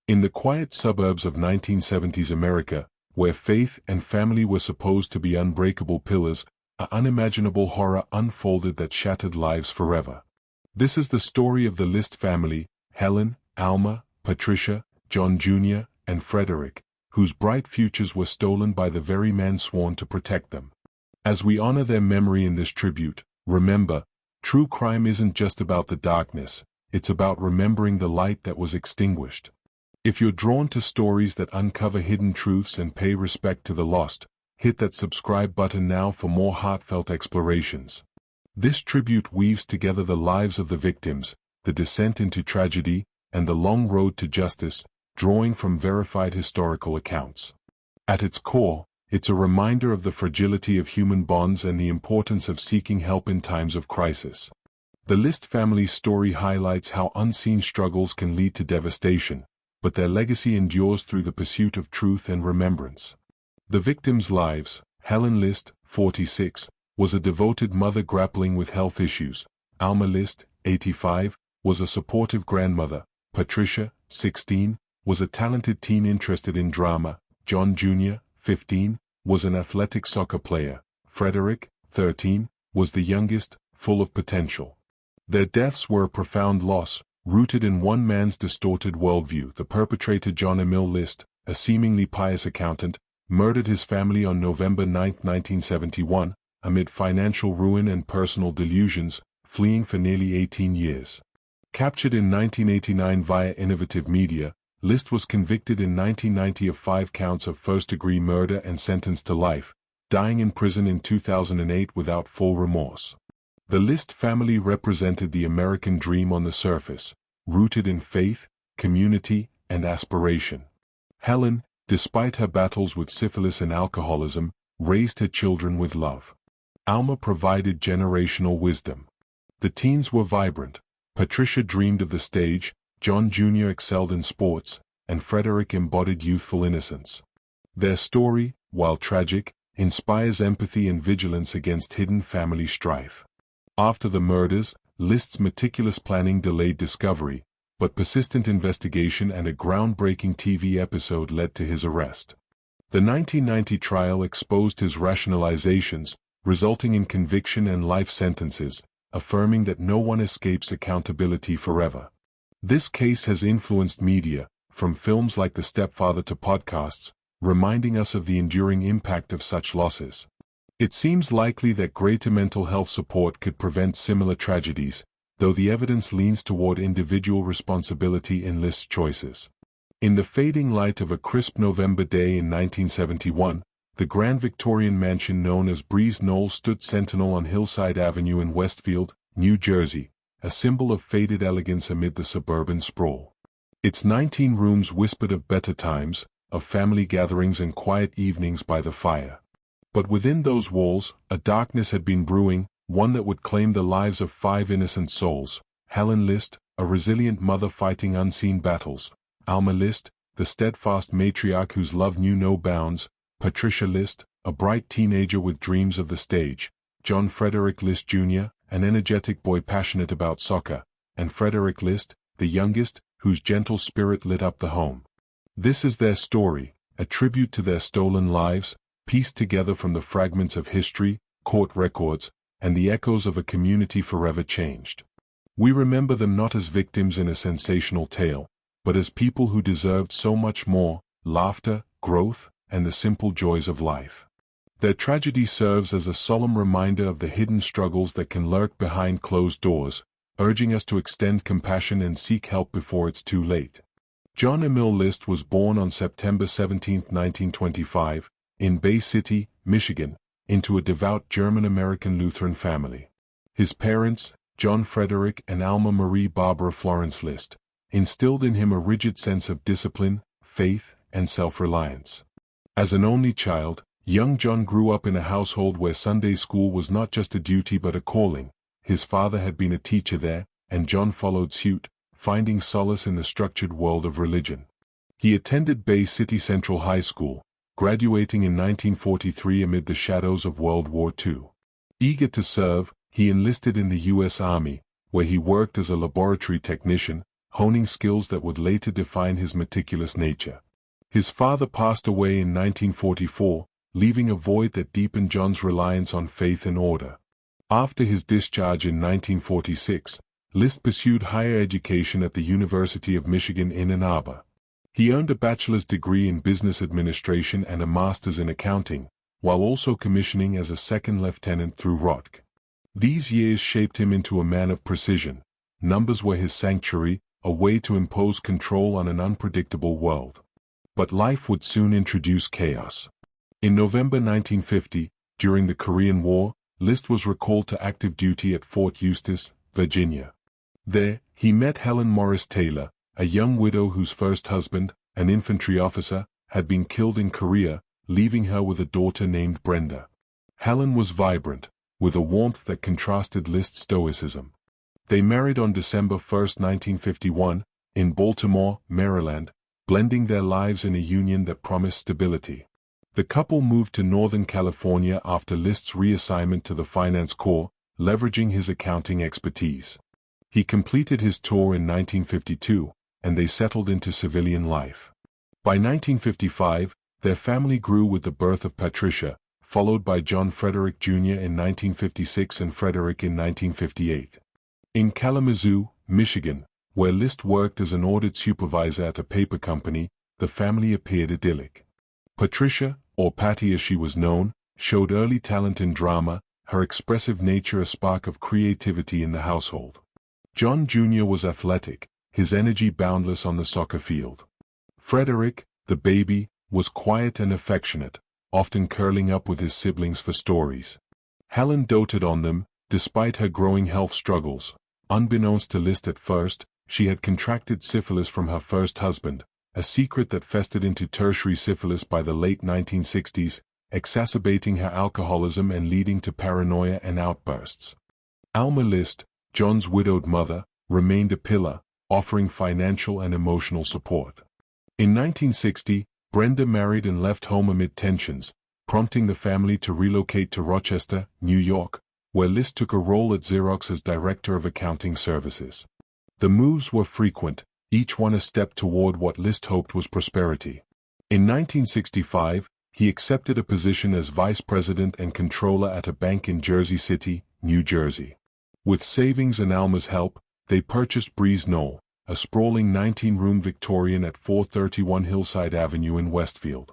In the quiet suburbs of 1970s America, where faith and family were supposed to be unbreakable pillars, an unimaginable horror unfolded that shattered lives forever. This is the story of the List family, Helen, Alma, Patricia, John Jr., and Frederick, whose bright futures were stolen by the very man sworn to protect them. As we honor their memory in this tribute, remember, true crime isn't just about the darkness, it's about remembering the light that was extinguished. If you're drawn to stories that uncover hidden truths and pay respect to the lost, hit that subscribe button now for more heartfelt explorations. This tribute weaves together the lives of the victims, the descent into tragedy, and the long road to justice, drawing from verified historical accounts. At its core, it's a reminder of the fragility of human bonds and the importance of seeking help in times of crisis. The List family's story highlights how unseen struggles can lead to devastation, but their legacy endures through the pursuit of truth and remembrance. The victims' lives: Helen List, 46, was a devoted mother grappling with health issues. Alma List, 85, was a supportive grandmother. Patricia, 16, was a talented teen interested in drama. John Jr., 15, was an athletic soccer player. Frederick, 13, was the youngest, full of potential. Their deaths were a profound loss, rooted in one man's distorted worldview. The perpetrator, John Emil List, a seemingly pious accountant, murdered his family on November 9, 1971, amid financial ruin and personal delusions, fleeing for nearly 18 years. Captured in 1989 via innovative media, List was convicted in 1990 of 5 counts of first-degree murder and sentenced to life, dying in prison in 2008 without full remorse. The List family represented the American dream on the surface, rooted in faith, community, and aspiration. Helen, despite her battles with syphilis and alcoholism, raised her children with love. Alma provided generational wisdom. The teens were vibrant. Patricia dreamed of the stage, John Jr. excelled in sports, and Frederick embodied youthful innocence. Their story, while tragic, inspires empathy and vigilance against hidden family strife. After the murders, List's meticulous planning delayed discovery, but persistent investigation and a groundbreaking TV episode led to his arrest. The 1990 trial exposed his rationalizations, resulting in conviction and life sentences, affirming that no one escapes accountability forever. This case has influenced media, from films like The Stepfather to podcasts, reminding us of the enduring impact of such losses. It seems likely that greater mental health support could prevent similar tragedies, though the evidence leans toward individual responsibility in List's choices. In the fading light of a crisp November day in 1971, the grand Victorian mansion known as Breeze Knoll stood sentinel on Hillside Avenue in Westfield, New Jersey, a symbol of faded elegance amid the suburban sprawl. Its 19 rooms whispered of better times, of family gatherings and quiet evenings by the fire. But within those walls, a darkness had been brewing, one that would claim the lives of 5 innocent souls. Helen List, a resilient mother fighting unseen battles. Alma List, the steadfast matriarch whose love knew no bounds. Patricia List, a bright teenager with dreams of the stage. John Frederick List Jr., an energetic boy passionate about soccer. And Frederick List, the youngest, whose gentle spirit lit up the home. This is their story, a tribute to their stolen lives, pieced together from the fragments of history, court records, and the echoes of a community forever changed. We remember them not as victims in a sensational tale, but as people who deserved so much more: laughter, growth, and the simple joys of life. Their tragedy serves as a solemn reminder of the hidden struggles that can lurk behind closed doors, urging us to extend compassion and seek help before it's too late. John Emil List was born on September 17, 1925, in Bay City, Michigan, into a devout German-American Lutheran family. His parents, John Frederick and Alma Marie Barbara Florence List, instilled in him a rigid sense of discipline, faith, and self-reliance. As an only child, young John grew up in a household where Sunday school was not just a duty but a calling. His father had been a teacher there, and John followed suit, finding solace in the structured world of religion. He attended Bay City Central High School, graduating in 1943 amid the shadows of World War II. Eager to serve, he enlisted in the U.S. Army, where he worked as a laboratory technician, honing skills that would later define his meticulous nature. His father passed away in 1944, leaving a void that deepened John's reliance on faith and order. After his discharge in 1946, List pursued higher education at the University of Michigan in Ann Arbor. He earned a bachelor's degree in business administration and a master's in accounting, while also commissioning as a second lieutenant through ROTC. These years shaped him into a man of precision. Numbers were his sanctuary, a way to impose control on an unpredictable world. But life would soon introduce chaos. In November 1950, during the Korean War, List was recalled to active duty at Fort Eustis, Virginia. There, he met Helen Morris Taylor, a young widow whose first husband, an infantry officer, had been killed in Korea, leaving her with a daughter named Brenda. Helen was vibrant, with a warmth that contrasted List's stoicism. They married on December 1, 1951, in Baltimore, Maryland, blending their lives in a union that promised stability. The couple moved to Northern California after List's reassignment to the Finance Corps, leveraging his accounting expertise. He completed his tour in 1952, and they settled into civilian life. By 1955, their family grew with the birth of Patricia, followed by John Frederick Jr. in 1956 and Frederick in 1958. In Kalamazoo, Michigan, where List worked as an audit supervisor at a paper company, the family appeared idyllic. Patricia, or Patty as she was known, showed early talent in drama, her expressive nature a spark of creativity in the household. John Jr. was athletic, his energy boundless on the soccer field. Frederick, the baby, was quiet and affectionate, often curling up with his siblings for stories. Helen doted on them, despite her growing health struggles. Unbeknownst to List at first, she had contracted syphilis from her first husband, a secret that festered into tertiary syphilis by the late 1960s, exacerbating her alcoholism and leading to paranoia and outbursts. Alma List, John's widowed mother, remained a pillar, offering financial and emotional support. In 1960, Brenda married and left home amid tensions, prompting the family to relocate to Rochester, New York, where List took a role at Xerox as Director of Accounting Services. The moves were frequent, each one a step toward what List hoped was prosperity. In 1965, he accepted a position as Vice President and Controller at a bank in Jersey City, New Jersey. With savings and Alma's help, they purchased Breeze Knoll, a sprawling 19-room Victorian at 431 Hillside Avenue in Westfield.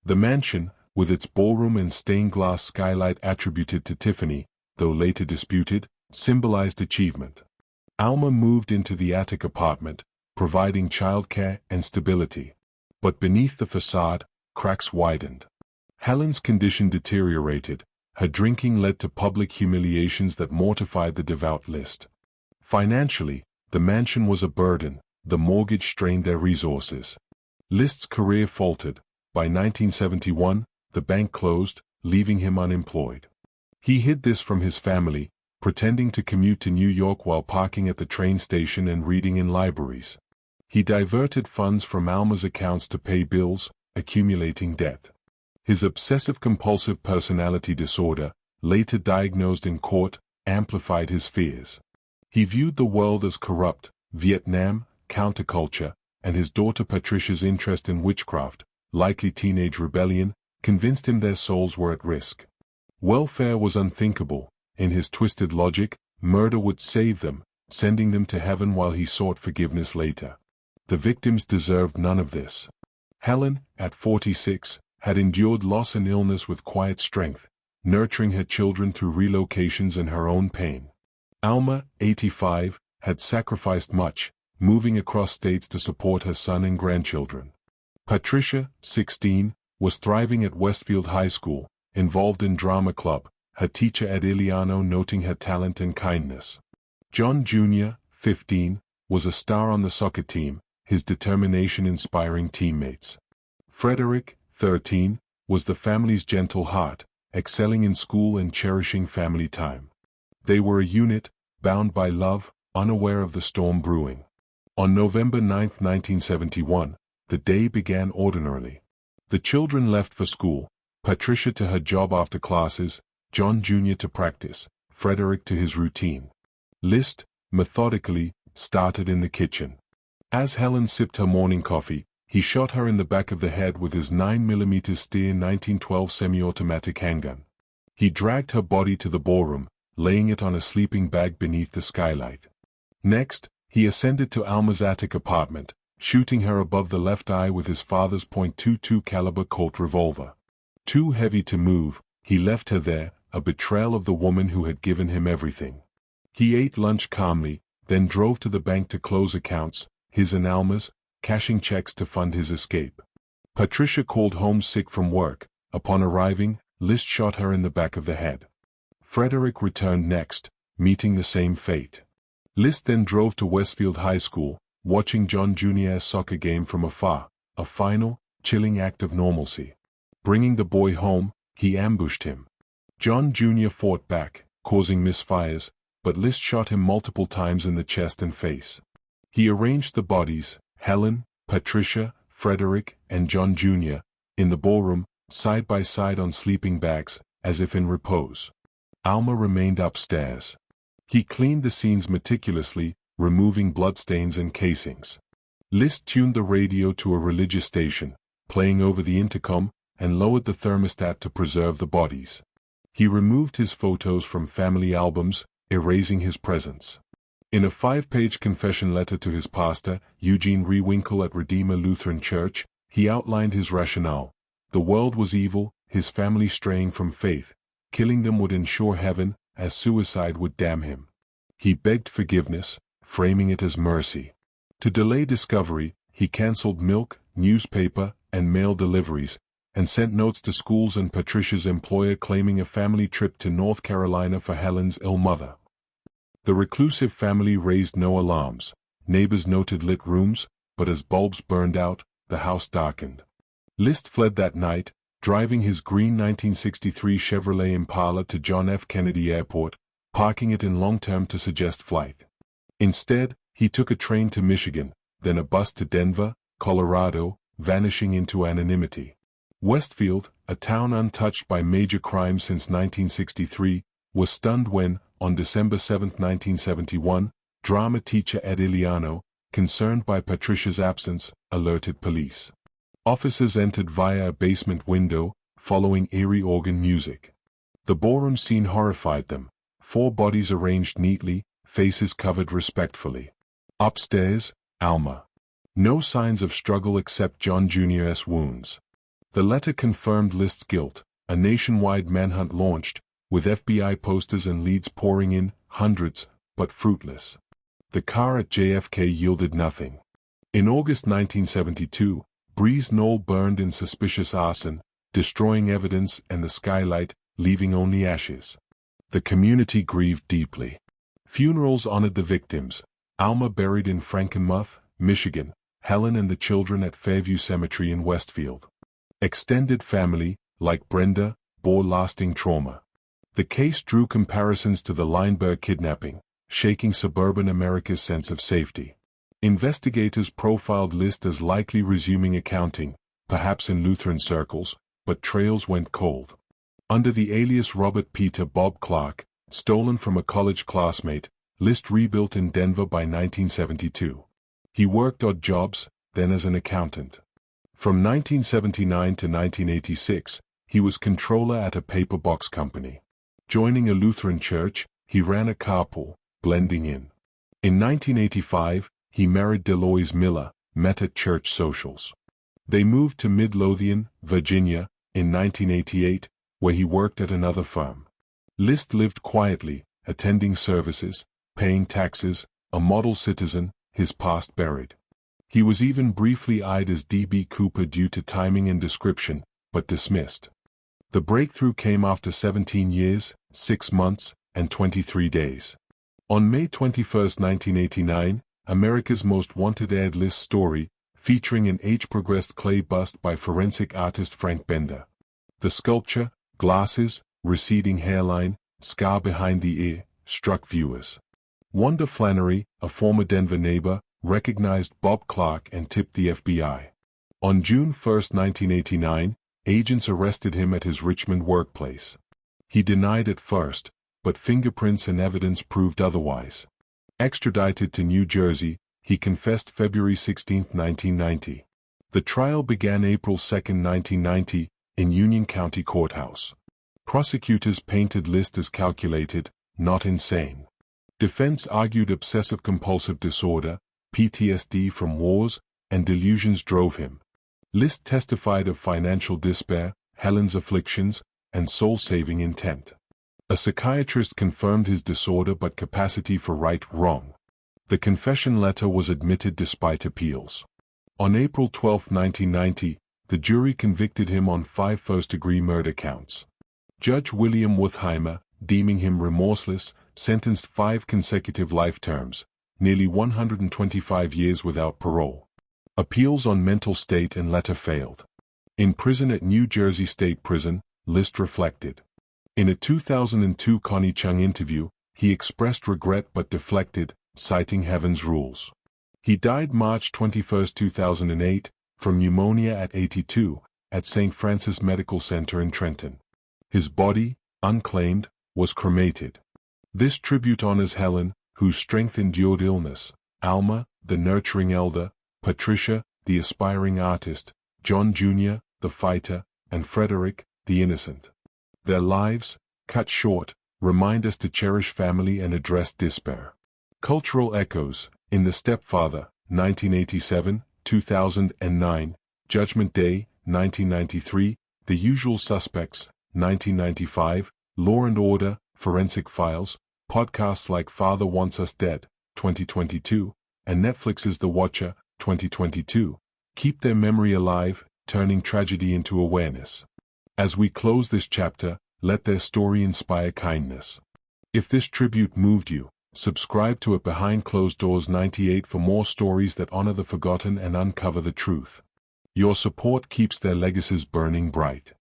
The mansion, with its ballroom and stained-glass skylight attributed to Tiffany, though later disputed, symbolized achievement. Alma moved into the attic apartment, providing childcare and stability. But beneath the facade, cracks widened. Helen's condition deteriorated. Her drinking led to public humiliations that mortified the devout List. Financially, the mansion was a burden, the mortgage strained their resources. List's career faltered. By 1971, the bank closed, leaving him unemployed. He hid this from his family, pretending to commute to New York while parking at the train station and reading in libraries. He diverted funds from Alma's accounts to pay bills, accumulating debt. His obsessive-compulsive personality disorder, later diagnosed in court, amplified his fears. He viewed the world as corrupt, Vietnam, counterculture, and his daughter Patricia's interest in witchcraft, likely teenage rebellion, convinced him their souls were at risk. Welfare was unthinkable. In his twisted logic, murder would save them, sending them to heaven while he sought forgiveness later. The victims deserved none of this. Helen, at 46, had endured loss and illness with quiet strength, nurturing her children through relocations and her own pain. Alma, 85, had sacrificed much, moving across states to support her son and grandchildren. Patricia, 16, was thriving at Westfield High School, involved in drama club, her teacher Ed Iliano noting her talent and kindness. John Jr., 15, was a star on the soccer team, his determination inspiring teammates. Frederick, 13, was the family's gentle heart, excelling in school and cherishing family time. They were a unit, bound by love, unaware of the storm brewing. On November 9, 1971, the day began ordinarily. The children left for school, Patricia to her job after classes, John Jr. to practice, Frederick to his routine. List, methodically, started in the kitchen. As Helen sipped her morning coffee, he shot her in the back of the head with his 9mm Steer 1912 semi-automatic handgun. He dragged her body to the ballroom, laying it on a sleeping bag beneath the skylight. Next, he ascended to Alma's attic apartment, shooting her above the left eye with his father's .22 caliber Colt revolver. Too heavy to move, he left her there, a betrayal of the woman who had given him everything. He ate lunch calmly, then drove to the bank to close accounts, his and Alma's, cashing checks to fund his escape. Patricia called home sick from work. Upon arriving, List shot her in the back of the head. Frederick returned next, meeting the same fate. List then drove to Westfield High School, watching John Jr.'s soccer game from afar, a final, chilling act of normalcy. Bringing the boy home, he ambushed him. John Jr. fought back, causing misfires, but List shot him multiple times in the chest and face. He arranged the bodies, Helen, Patricia, Frederick, and John Jr., in the ballroom, side by side on sleeping bags, as if in repose. Alma remained upstairs. He cleaned the scenes meticulously, removing bloodstains and casings. List tuned the radio to a religious station, playing over the intercom, and lowered the thermostat to preserve the bodies. He removed his photos from family albums, erasing his presence. In a 5-page confession letter to his pastor, Eugene Rewinkle at Redeemer Lutheran Church, he outlined his rationale. The world was evil, his family straying from faith. Killing them would ensure heaven, as suicide would damn him. He begged forgiveness, framing it as mercy. To delay discovery, he cancelled milk, newspaper, and mail deliveries, and sent notes to schools and Patricia's employer claiming a family trip to North Carolina for Helen's ill mother. The reclusive family raised no alarms. Neighbors noted lit rooms, but as bulbs burned out, the house darkened. List fled that night, driving his green 1963 Chevrolet Impala to John F. Kennedy Airport, parking it in long-term to suggest flight. Instead, he took a train to Michigan, then a bus to Denver, Colorado, vanishing into anonymity. Westfield, a town untouched by major crimes since 1963, was stunned when, on December 7, 1971, drama teacher Ed Iliano, concerned by Patricia's absence, alerted police. Officers entered via a basement window, following eerie organ music. The ballroom scene horrified them. 4 bodies arranged neatly, faces covered respectfully. Upstairs, Alma. No signs of struggle except John Jr.'s wounds. The letter confirmed List's guilt. A nationwide manhunt launched, with FBI posters and leads pouring in, hundreds, but fruitless. The car at JFK yielded nothing. In August 1972, Breeze Knoll burned in suspicious arson, destroying evidence and the skylight, leaving only ashes. The community grieved deeply. Funerals honored the victims. Alma buried in Frankenmuth, Michigan, Helen and the children at Fairview Cemetery in Westfield. Extended family, like Brenda, bore lasting trauma. The case drew comparisons to the Lineberg kidnapping, shaking suburban America's sense of safety. Investigators profiled List as likely resuming accounting, perhaps in Lutheran circles, but trails went cold. Under the alias Robert Peter Bob Clark, stolen from a college classmate, List rebuilt in Denver by 1972. He worked odd jobs, then as an accountant. From 1979 to 1986, he was controller at a paper box company. Joining a Lutheran church, he ran a carpool, blending in. In 1985, he married Deloise Miller, met at church socials. They moved to Midlothian, Virginia, in 1988, where he worked at another firm. List lived quietly, attending services, paying taxes, a model citizen, his past buried. He was even briefly eyed as D.B. Cooper due to timing and description, but dismissed. The breakthrough came after 17 years, 6 months, and 23 days. On May 21, 1989, America's Most Wanted aired List's story, featuring an age-progressed clay bust by forensic artist Frank Bender. The sculpture, glasses, receding hairline, scar behind the ear, struck viewers. Wanda Flannery, a former Denver neighbor, recognized Bob Clark and tipped the FBI. On June 1, 1989, agents arrested him at his Richmond workplace. He denied at first, but fingerprints and evidence proved otherwise. Extradited to New Jersey, He confessed February 16, 1990. The trial began April 2, 1990, in Union County Courthouse. Prosecutors painted List as calculated, not insane. Defense argued obsessive-compulsive disorder, PTSD from wars, and delusions drove him. List testified of financial despair, Helen's afflictions, and soul-saving intent. A psychiatrist confirmed his disorder but capacity for right-wrong. The confession letter was admitted despite appeals. On April 12, 1990, the jury convicted him on 5 first-degree murder counts. Judge William Wertheimer, deeming him remorseless, sentenced 5 consecutive life terms, nearly 125 years without parole. Appeals on mental state and letter failed. In prison at New Jersey State Prison, List reflected. In a 2002 Connie Chung interview, he expressed regret but deflected, citing heaven's rules. He died March 21, 2008, from pneumonia at 82, at St. Francis Medical Center in Trenton. His body, unclaimed, was cremated. This tribute honors Helen, whose strength endured illness, Alma, the nurturing elder, Patricia, the aspiring artist, John Jr., the fighter, and Frederick, the innocent. Their lives, cut short, remind us to cherish family and address despair. Cultural echoes, in The Stepfather, 1987, 2009, Judgment Day, 1993, The Usual Suspects, 1995, Law and Order, Forensic Files, podcasts like Father Wants Us Dead, 2022, and Netflix's The Watcher, 2022, keep their memory alive, turning tragedy into awareness. As we close this chapter, let their story inspire kindness. If this tribute moved you, subscribe to it Behind Closed Doors 98 for more stories that honor the forgotten and uncover the truth. Your support keeps their legacies burning bright.